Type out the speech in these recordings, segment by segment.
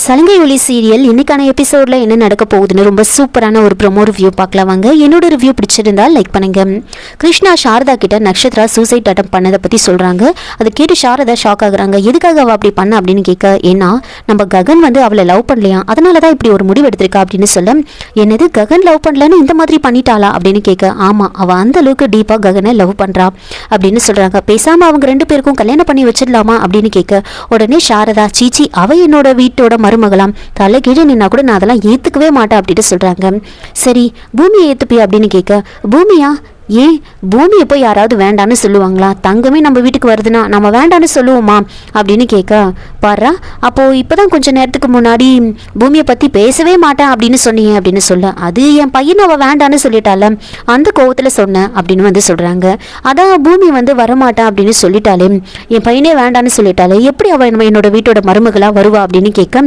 சலங்கை ஒளி சீரியல் இன்னைக்கான எபிசோட்ல என்ன நடக்க போகுதுன்னு ரொம்ப சூப்பரான ஒரு ப்ரோமோ ரிவ்யூ பார்க்கலாம் வாங்க. என்னோட ரிவ்யூ பிடிச்சிருந்தா லைக் பண்ணுங்க. கிருஷ்ணா சாரதா கிட்ட நக்ஷத்ரா சூசைட் அட்டம் பண்ணதை பத்தி சொல்றாங்க. அதை கேட்டு சாரதா ஷாக் ஆகுறாங்க. எதுக்காக அவ அப்படி பண்ண அப்படின்னு கேட்க, ஏன்னா நம்ம ககன் அவளை லவ் பண்ணலையா, அதனாலதான் இப்படி ஒரு முடிவு எடுத்திருக்கா அப்படின்னு சொல்ல, என்னது ககன் லவ் பண்ணலன்னு இந்த மாதிரி பண்ணிட்டாளா அப்படின்னு கேட்க, ஆமா அவ அந்த அளவுக்கு டீப்பா ககனை லவ் பண்றா அப்படின்னு சொல்றாங்க. பேசாம அவங்க ரெண்டு பேருக்கும் கல்யாணம் பண்ணி வச்சிடலாமா அப்படின்னு கேட்க, உடனே சாரதா சீச்சி அவ என்னோட வீட்டோட மருமகளாம், தலை கீழே நின்னா கூட நான் அதெல்லாம் ஏத்துக்கவே மாட்டேன் அப்படின்னு சொல்றாங்க. சரி பூமியை ஏத்துப்பியா அப்படின்னு கேட்க, பூமியா ஏன் பூமியை போய் யாராவது வேண்டான்னு சொல்லுவாங்களா, தங்கமே நம்ம வீட்டுக்கு வருதுன்னா நம்ம வேண்டான்னு சொல்லுவோமா அப்படின்னு கேட்க, பாரா அப்போ இப்போதான் கொஞ்ச நேரத்துக்கு முன்னாடி பூமியை பற்றி பேசவே மாட்டேன் அப்படின்னு சொன்னீங்க அப்படின்னு சொல்ல, அது என் பையனை அவள் வேண்டான்னு சொல்லிட்டால அந்த கோவத்தில் சொன்னேன் அப்படின்னு சொல்கிறாங்க. அதான் பூமி வரமாட்டேன் அப்படின்னு சொல்லிட்டாலே, என் பையனே வேண்டான்னு சொல்லிட்டாலே எப்படி அவள் என்னோட வீட்டோட மருமகளாக வருவா அப்படின்னு கேட்க,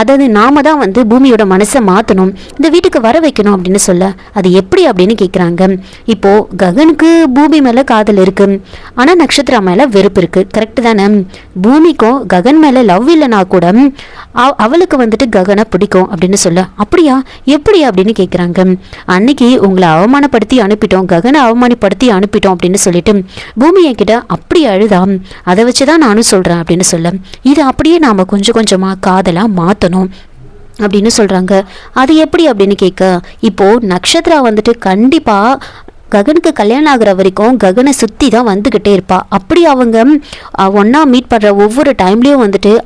அதாவது நாம தான் பூமியோட மனசை மாற்றணும், இந்த வீட்டுக்கு வர வைக்கணும் அப்படின்னு சொல்ல, அது எப்படி அப்படின்னு கேட்குறாங்க. இப்போ ககனுக்கு பூமி மேல காதல் இருக்கு, ஆனா நட்சத்திரா மேல வெறுப்பு இருக்கு, கரெக்ட் தானே? பூமிக்கும் ககன் மேல லவ் இல்லைனா கூட அவளுக்கு ககனை பிடிக்கும் அப்படின்னு சொல்ல, அப்படியா எப்படி அப்படின்னு கேட்குறாங்க. அன்னைக்கு உங்களை அவமானப்படுத்தி அனுப்பிட்டோம், ககனை அவமானப்படுத்தி அனுப்பிட்டோம் அப்படின்னு சொல்லிட்டு பூமி என்கிட்ட அப்படி அழுதாம், அதை வச்சுதான் நானும் சொல்றேன் அப்படின்னு சொல்ல, இது அப்படியே நாம கொஞ்சம் கொஞ்சமா காதலா மாத்தணும் அப்படின்னு சொல்றாங்க. அது எப்படி அப்படின்னு கேட்க, இப்போ நட்சத்திரா கண்டிப்பா ககனுக்கு கல்யாணம் ஆகிற வரைக்கும் ககனை சுற்றி தான் வந்துக்கிட்டே இருப்பா. அப்படி அவங்க ஒன்றா மீட் பண்ணுற ஒவ்வொரு டைம்லேயும்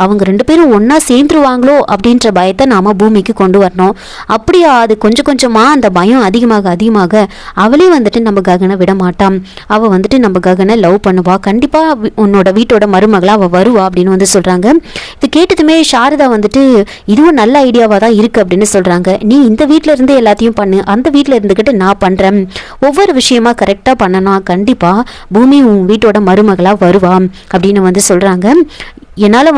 அவங்க ரெண்டு பேரும் ஒன்றா சேர்ந்துருவாங்களோ அப்படின்ற பயத்தை நாம் பூமிக்கு கொண்டு வரணும். அப்படியா அது கொஞ்சம் கொஞ்சமாக அந்த பயம் அதிகமாக அதிகமாக அவளே நம்ம ககனை விட மாட்டான், அவள் நம்ம ககனை லவ் பண்ணுவா, கண்டிப்பாக உன்னோட வீட்டோட மருமகளாக அவள் வருவா அப்படின்னு சொல்கிறாங்க. இது கேட்டதுமே சாரதா இதுவும் நல்ல ஐடியாவாக தான் இருக்குது அப்படின்னு சொல்கிறாங்க. நீ இந்த வீட்டில் இருந்து எல்லாத்தையும் பண்ணு, அந்த வீட்டில் இருந்துக்கிட்டு நான் பண்ணுறேன், ஒவ்வொரு விஷயமா கரெக்டா பண்ணணும், கண்டிப்பா பூமி உன் வீட்டோட மருமகளா வருவான் அப்படின்னு சொல்றாங்க. என்னால்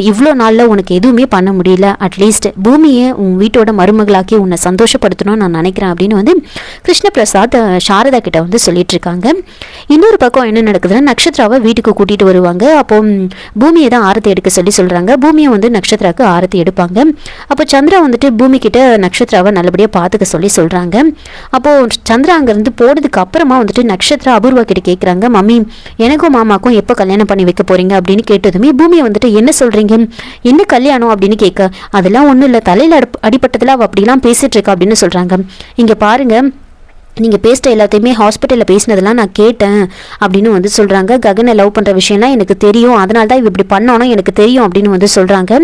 இவ்வளோ நாளில் உனக்கு எதுவுமே பண்ண முடியல, அட்லீஸ்ட் பூமியை உன் வீட்டோட மருமகளாக்கி உன்னை சந்தோஷப்படுத்தணும்னு நான் நினைக்கிறேன் அப்படின்னு கிருஷ்ணபிரசாத் சாரதா கிட்ட சொல்லிட்டு இருக்காங்க. இன்னொரு பக்கம் என்ன நடக்குதுன்னா, நட்சத்திராவை வீட்டுக்கு கூட்டிட்டு வருவாங்க. அப்போ பூமியை தான் ஆரத்தி எடுக்க சொல்கிறாங்க. பூமியை நட்சத்திராவுக்கு ஆரத்தி எடுப்பாங்க. அப்போ சந்திரா பூமி கிட்ட நட்சத்திராவை நல்லபடியாக பார்த்துக்க சொல்கிறாங்க. அப்போது சந்திரா அங்கேருந்து போனதுக்கு அப்புறமா நட்சத்திரா அபூர்வா கிட்ட கேட்குறாங்க, மம்மி எனக்கும் மாமாக்கும் எப்போ கல்யாணம் பண்ணி வைக்க போறீங்க அப்படின்னு கேட்டதுமே பூமி என்ன சொல்றீங்க, என்ன கல்யாணம் அப்படின்னு கேட்க, அதெல்லாம் ஒன்றும் இல்லை, தலையில் அடிப்பட்டதில் அவள் அப்படிலாம் பேசிட்டு இருக்கா அப்படின்னு சொல்றாங்க. இங்க பாருங்க, நீங்கள் பேசிட்ட எல்லாத்தையுமே ஹாஸ்பிட்டலில் பேசினதெல்லாம் நான் கேட்டேன் அப்படின்னு சொல்கிறாங்க. ககனை லவ் பண்ணுற விஷயம்லாம் எனக்கு தெரியும், அதனால தான் இப்படி பண்ணோன்னா எனக்கு தெரியும் அப்படின்னு சொல்கிறாங்க.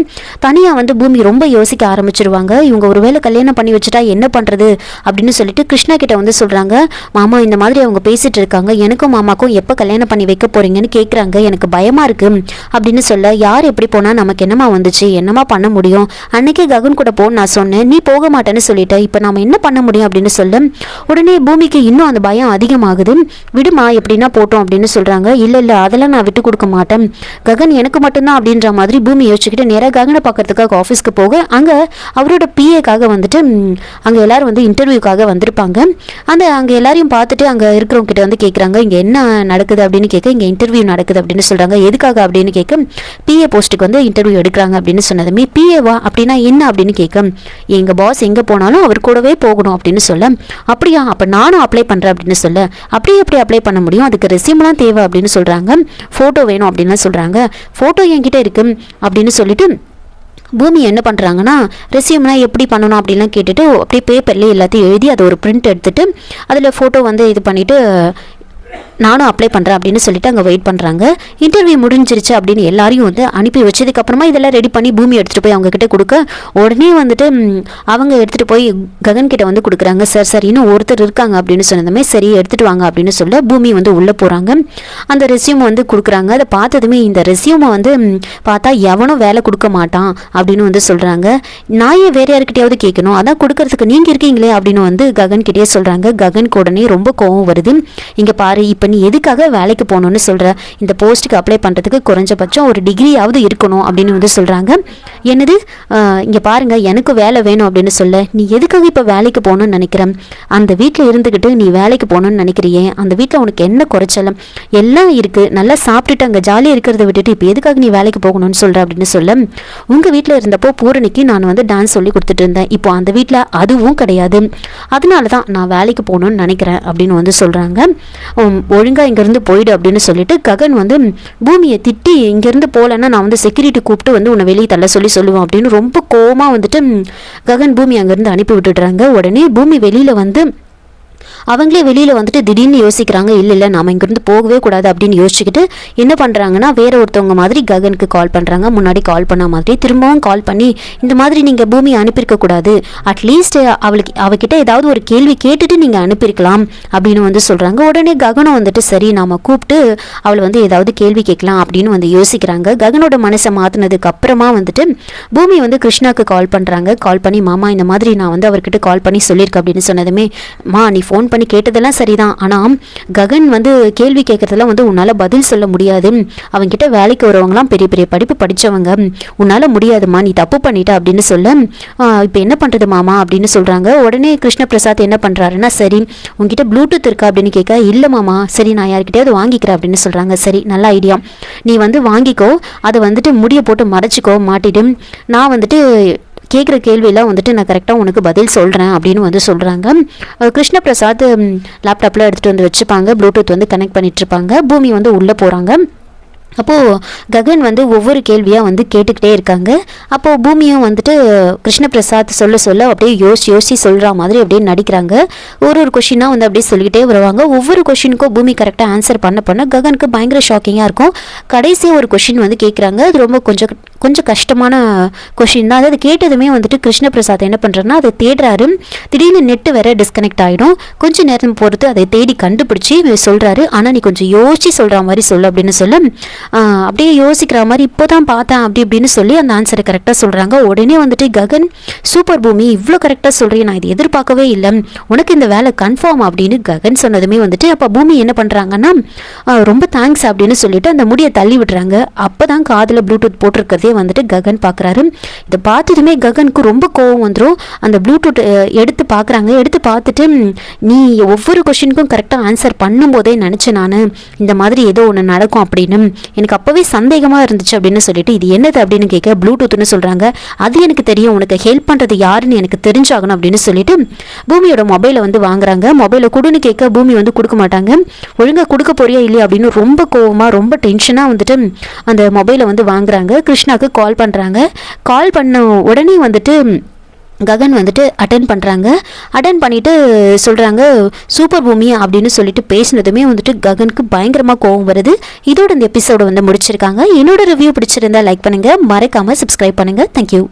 தனியாக பூமி ரொம்ப யோசிக்க ஆரம்பிச்சிருவாங்க. இவங்க ஒருவேளை கல்யாணம் பண்ணி வச்சுட்டா என்ன பண்ணுறது அப்படின்னு சொல்லிட்டு கிருஷ்ணா கிட்ட சொல்கிறாங்க, மாமா இந்த மாதிரி அவங்க பேசிகிட்டு இருக்காங்க, எனக்கும் மாமாக்கும் எப்போ கல்யாணம் பண்ணி வைக்க போகிறீங்கன்னு கேட்குறாங்க, எனக்கு பயமாக இருக்குது அப்படின்னு சொல்ல, யார் எப்படி போனால் நமக்கு என்னமா வந்துச்சு, என்னமா பண்ண முடியும், அன்னைக்கே ககன் கூட போன்னு நான் சொன்னேன், நீ போக மாட்டேன்னு சொல்லிட்டேன், இப்போ நாம் என்ன பண்ண முடியும் அப்படின்னு சொல்ல, உடனே பூமிக்கு இன்னும் அந்த பயம் அதிகமாகுது. விடுமா எப்படின்னா போட்டோம் அப்படின்னு சொல்றாங்க. இல்ல அதெல்லாம் நான் விட்டு கொடுக்க மாட்டேன், ககன் எனக்கு மட்டும்தான் அப்படின்ற மாதிரி பூமி யோசிச்சுக்கிட்டு நேராக ககனை பார்க்கறதுக்காக ஆஃபீஸ்க்கு போக, அங்க அவரோட பிஏக்காக அங்க எல்லாரும் இன்டர்வியூக்காக வந்திருப்பாங்க. அங்க எல்லாரையும் பார்த்துட்டு அங்க இருக்கிறவங்க கிட்ட கேட்குறாங்க, இங்க என்ன நடக்குது அப்படின்னு கேட்க, இங்க இன்டர்வியூ நடக்குது அப்படின்னு சொல்றாங்க. எதுக்காக அப்படின்னு கேட்க, பிஏ போஸ்ட்டுக்கு இன்டர்வியூ எடுக்கிறாங்க அப்படின்னு சொன்னதுமே, பிஏவா அப்படின்னா என்ன அப்படின்னு கேட்க, எங்க பாஸ் எங்க போனாலும் அவர் கூடவே போகணும் அப்படின்னு சொல்ல, அப்படியா அப்ப நானும் அப்ளை பண்ணுறேன் அப்படின்னு சொல்ல, அப்படியே எப்படி அப்ளை பண்ண முடியும், அதுக்கு ரெஸ்யூம்லாம் தேவை அப்படின்னு சொல்கிறாங்க, ஃபோட்டோ வேணும் அப்படின்னு சொல்கிறாங்க. ஃபோட்டோ என்கிட்ட இருக்கு அப்படின்னு சொல்லிட்டு பூமி என்ன பண்ணுறாங்கன்னா, ரெஸ்யூம்னா எப்படி பண்ணணும் அப்படின்லாம் கேட்டுட்டு அப்படியே பேப்பர்லேயே எல்லாத்தையும் எழுதி அதை ஒரு பிரிண்ட் எடுத்துட்டு அதில் ஃபோட்டோ இது பண்ணிவிட்டு நானும் அப்ளை பண்ணுறேன் அப்படின்னு சொல்லிட்டு அங்கே வெயிட் பண்ணுறாங்க. இன்டர்வியூ முடிஞ்சிருச்சு அப்படின்னு எல்லாரையும் அனுப்பி வச்சதுக்கப்புறமா இதெல்லாம் ரெடி பண்ணி பூமி எடுத்துகிட்டு போய் அவங்க கிட்ட கொடுக்க, உடனே அவங்க எடுத்துகிட்டு போய் ககன் கிட்ட கொடுக்குறாங்க. சார் இன்னும் ஒருத்தர் இருக்காங்க அப்படின்னு சொன்னதுமே, சரி எடுத்துகிட்டு வாங்க அப்படின்னு சொல்ல பூமி உள்ளே போகிறாங்க. அந்த ரெஸ்யூம் கொடுக்குறாங்க. அதை பார்த்ததுமே இந்த ரெஸ்யூமை பார்த்தா எவனும் வேலை கொடுக்க மாட்டான் அப்படின்னு சொல்கிறாங்க. நான் ஏன் வேற யாருக்கிட்டையாவது கேட்கணும், அதான் கொடுக்கறதுக்கு நீங்கள் இருக்கீங்களே அப்படின்னு ககன் கிட்டே சொல்கிறாங்க. ககனுக்கு உடனே ரொம்ப கோவம் வருது. இங்கே பாரு, இப்போ நீ எதுக்காக வேலைக்கு போகணும்னு சொல்கிற, இந்த போஸ்ட்டுக்கு அப்ளை பண்ணுறதுக்கு குறைஞ்சபட்சம் ஒரு டிகிரியாவது இருக்கணும் அப்படின்னு சொல்கிறாங்க. என்னது இங்கே பாருங்க எனக்கு வேலை வேணும் அப்படின்னு சொல்ல, நீ எதுக்காக இப்போ வேலைக்கு போகணும்னு நினைக்கிறேன்? அந்த வீட்டில் இருந்துக்கிட்டு நீ வேலைக்கு போகணும்னு நினைக்கிறியே, அந்த வீட்டில் உனக்கு என்ன குறைச்சலம்? எல்லாம் இருக்குது, நல்லா சாப்பிட்டுட்டு அங்கே ஜாலியாக இருக்கிறத விட்டுட்டு இப்போ எதுக்காக நீ வேலைக்கு போகணும்னு சொல்கிற அப்படின்னு சொல்ல, உங்கள் வீட்டில் இருந்தப்போ பூரணிக்கு நான் வந்து டான்ஸ் சொல்லி கொடுத்துட்டு இருந்தேன், இப்போ அந்த வீட்டில் அதுவும் கிடையாது, அதனால தான் நான் வேலைக்கு போகணும்னு நினைக்கிறேன் அப்படின்னு வந்து சொல்கிறாங்க. ஒழுங்காக இங்கேருந்து போயிடு அப்படின்னு சொல்லிட்டு ககன் வந்து பூமியை திட்டி, இங்கேருந்து போகலன்னா நான் வந்து செக்யூரிட்டி கூப்பிட்டு வந்து உன்னை வெளியே தள்ள சொல்லுவேன் அப்படின்னு ரொம்ப கோவமாக வந்துட்டு ககன் பூமி அங்கேருந்து அனுப்பி விட்டுடுறாங்க. உடனே பூமி வெளியில் வந்து அவங்களே வெளியில் வந்துட்டு திடீர்னு யோசிக்கிறாங்க, இல்லை நாம் இங்கேருந்து போகவே கூடாது அப்படின்னு யோசிச்சுக்கிட்டு என்ன பண்ணுறாங்கன்னா வேற ஒருத்தவங்க மாதிரி ககனுக்கு கால் பண்ணுறாங்க. முன்னாடி கால் பண்ண மாதிரி திரும்பவும் கால் பண்ணி, இந்த மாதிரி நீங்கள் பூமியை அனுப்பியிருக்கக்கூடாது, அட்லீஸ்ட் அவகிட்ட ஏதாவது ஒரு கேள்வி கேட்டுட்டு நீங்கள் அனுப்பியிருக்கலாம் அப்படின்னு வந்து சொல்கிறாங்க. உடனே ககனம் வந்துட்டு சரி நாம் கூப்பிட்டு அவளை வந்து ஏதாவது கேள்வி கேட்கலாம் அப்படின்னு வந்து யோசிக்கிறாங்க. ககனோட மனசை மாற்றினதுக்கு அப்புறமா வந்துட்டு பூமி வந்து கிருஷ்ணாவுக்கு கால் பண்ணுறாங்க. கால் பண்ணி, மாமா இந்த மாதிரி நான் வந்து அவர்கிட்ட கால் பண்ணி சொல்லியிருக்கேன் அப்படின்னு சொன்னதுமே, மா நீ ஃபோன் பண்ணி கேட்டதெல்லாம் சரிதான், ஆனால் ககன் வந்து கேள்வி கேட்கறதெல்லாம் வந்து உன்னால் பதில் சொல்ல முடியாது, அவங்ககிட்ட வேலைக்கு வரவங்களாம் பெரிய பெரிய படிப்பு படித்தவங்க, உன்னால் முடியாதுமா, நீ தப்பு பண்ணிட்ட அப்படின்னு சொல்ல, இப்போ என்ன பண்ணுறது மாமா அப்படின்னு சொல்கிறாங்க. உடனே கிருஷ்ண பிரசாத் என்ன பண்ணுறாருன்னா, சரி உங்ககிட்ட ப்ளூடூத் இருக்கா அப்படின்னு கேட்க, இல்லை மாமா, சரி நான் யார்கிட்டயாவது வாங்கிக்கிறேன் அப்படின்னு சொல்கிறாங்க. சரி நல்ல ஐடியா, நீ வந்து வாங்கிக்கோ, அதை வந்துட்டு முடிய போட்டு மறைச்சிக்கோ, மாட்டிட்டு நான் வந்துட்டு கேட்குற கேள்வியெல்லாம் வந்துட்டு நான் கரெக்டாக உனக்கு பதில் சொல்கிறேன் அப்படின்னு வந்து சொல்கிறாங்க. கிருஷ்ண பிரசாத் லேப்டாப்பில் எடுத்துகிட்டு வந்து வச்சுப்பாங்க, ப்ளூடூத் வந்து கனெக்ட் பண்ணிகிட்ருப்பாங்க. பூமி வந்து உள்ளே போகிறாங்க. அப்போது ககன் வந்து ஒவ்வொரு கேள்வியாக வந்து கேட்டுக்கிட்டே இருக்காங்க. அப்போது பூமியும் வந்துட்டு கிருஷ்ண பிரசாத் சொல்ல அப்படியே யோசி சொல்கிற மாதிரி அப்படியே நடிக்கிறாங்க. ஒரு கொஷினாக வந்து அப்படியே சொல்லிக்கிட்டே வருவாங்க. ஒவ்வொரு கொஷினுக்கும் பூமி கரெக்டாக ஆன்சர் பண்ண ககனுக்கு பயங்கர ஷாக்கிங்காக இருக்கும். கடைசியாக ஒரு கொஷின் வந்து கேட்குறாங்க. அது ரொம்ப கொஞ்சம் கஷ்டமான கொஷின் தான். அதாவது கேட்டதுமே வந்துட்டு கிருஷ்ண பிரசாத் என்ன பண்ணுறாருன்னா அதை தேடுறாரு. திடீர்னு நெட்டு வேற டிஸ்கனெக்ட் ஆகிடும். கொஞ்சம் நேரம் பொறுத்து அதை தேடி கண்டுபிடிச்சி சொல்கிறாரு. ஆனால் நீ கொஞ்சம் யோசிச்சு சொல்கிற மாதிரி சொல்லு அப்படின்னு சொல்ல, அப்படியே யோசிக்கிற மாதிரி இப்போ தான் பார்த்தேன் அப்படி இப்படின்னு சொல்லி அந்த ஆன்சரை கரெக்டாக சொல்கிறாங்க. உடனே வந்துட்டு ககன், சூப்பர் பூமி, இவ்வளோ கரெக்டாக சொல்கிறேன், நான் இது எதிர்பார்க்கவே இல்லை, உனக்கு இந்த வேலை கன்ஃபார்ம் அப்படின்னு ககன் சொன்னதுமே வந்துட்டு அப்போ பூமி என்ன பண்ணுறாங்கன்னா, ரொம்ப தேங்க்ஸ் அப்படின்னு சொல்லிட்டு அந்த முடியை தள்ளி விடுறாங்க. அப்போ தான் காதில் ப்ளூடூத் போட்டிருக்கிறதே வந்துட்டு ககன் பார்க்குறாரு. இதை பார்த்ததுமே ககனுக்கு ரொம்ப கோவம் வந்துடும். அந்த ப்ளூடூத் எடுத்து பார்க்குறாங்க. எடுத்து பார்த்துட்டு, நீ ஒவ்வொரு கொஷினுக்கும் கரெக்டாக ஆன்சர் பண்ணும்போதே நினச்சேன் நான் இந்த மாதிரி ஏதோ ஒன்று நடக்கும் அப்படின்னு, எனக்கு அப்போவே சந்தேகமாக இருந்துச்சு அப்படின்னு சொல்லிட்டு, இது என்னது அப்படின்னு கேட்க, ப்ளூடூத்னு சொல்கிறாங்க. அது எனக்கு தெரியும், உனக்கு ஹெல்ப் பண்ணுறது யாருன்னு எனக்கு தெரிஞ்சாகணும் அப்படின்னு சொல்லிட்டு பூமியோட மொபைலை வந்து வாங்குறாங்க. மொபைலை கொடுன்னு கேட்க பூமி வந்து கொடுக்க மாட்டாங்க. ஒழுங்காக கொடுக்க போறியா இல்லையா அப்படின்னு ரொம்ப கோவமாக ரொம்ப டென்ஷனாக வந்துட்டு அந்த மொபைலை வந்து வாங்குறாங்க. கிருஷ்ணாவுக்கு கால் பண்ணுறாங்க. கால் பண்ண உடனே வந்துட்டு ககன் வந்துட்டு அட்டன் பண்ணுறாங்க. அட்டன் பண்ணிவிட்டு சொல்கிறாங்க, சூப்பர் பூமி அப்படின்னு சொல்லிட்டு பேசினதுமே வந்துட்டு ககனுக்கு பயங்கரமாக கோவம் வருது. இதோட இந்த எபிசோடு வந்து முடிச்சிருக்காங்க. என்னோட ரிவ்யூ பிடிச்சிருந்தா லைக் பண்ணுங்கள், மறக்காமல் சப்ஸ்கிரைப் பண்ணுங்கள். தேங்க்யூ.